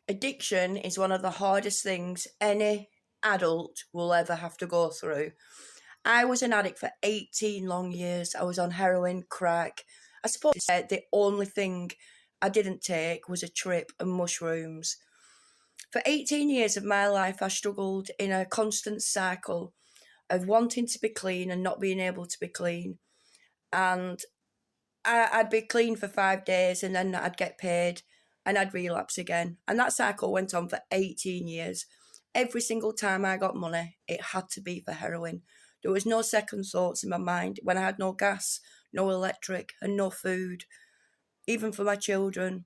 Addiction is one of the hardest things any adult will ever have to go through. I was an addict for 18 long years. I was on heroin, crack. I suppose the only thing I didn't take was a trip and mushrooms. For 18 years of my life, I struggled in a constant cycle of wanting to be clean and not being able to be clean. And I'd be clean for 5 days and then I'd get paid and I'd relapse again. And that cycle went on for 18 years. Every single time I got money, it had to be for heroin. There was no second thoughts in my mind when I had no gas, no electric, and no food. Even for my children,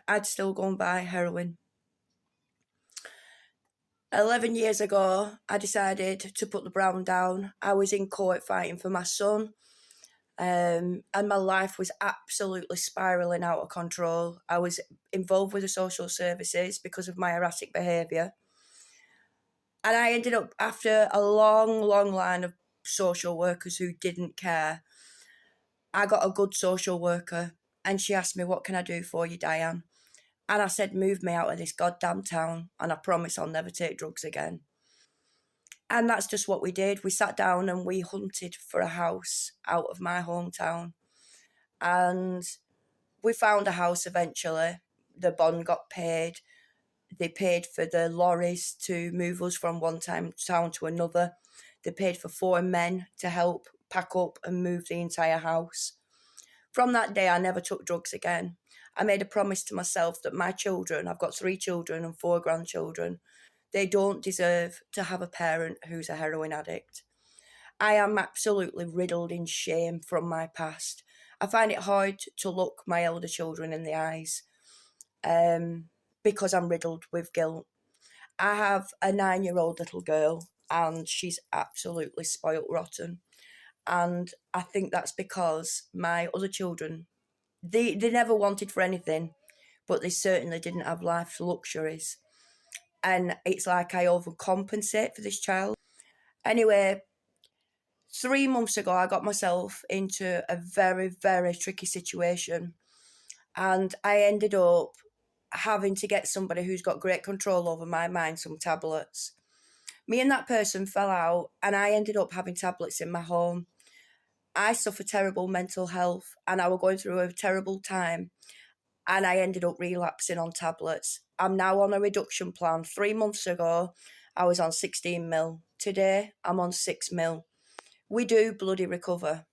I'd still go and buy heroin. 11 years ago, I decided to put the brown down. I was in court fighting for my son. And my life was absolutely spiraling out of control. I was involved with the social services because of my erratic behaviour. And I ended up, after a long, long line of social workers who didn't care, I got a good social worker and she asked me, "What can I do for you, Diane?" And I said, "Move me out of this goddamn town and I promise I'll never take drugs again." And that's just what we did. We sat down and we hunted for a house out of my hometown. And we found a house eventually. The bond got paid. They paid for the lorries to move us from one town to another. They paid for 4 men to help pack up and move the entire house. From that day, I never took drugs again. I made a promise to myself that my children, I've got 3 children and 4 grandchildren, they don't deserve to have a parent who's a heroin addict. I am absolutely riddled in shame from my past. I find it hard to look my elder children in the eyes because I'm riddled with guilt. I have a 9-year-old little girl and she's absolutely spoilt rotten. And I think that's because my other children, they never wanted for anything, but they certainly didn't have life's luxuries. And it's like I overcompensate for this child. Anyway, 3 months ago, I got myself into a very, very tricky situation. And I ended up having to get somebody who's got great control over my mind some tablets. Me and that person fell out, and I ended up having tablets in my home. I suffer terrible mental health, and I was going through a terrible time. And I ended up relapsing on tablets. I'm now on a reduction plan. 3 months ago, I was on 16 mil. Today, I'm on 6 mil. We do bloody recover.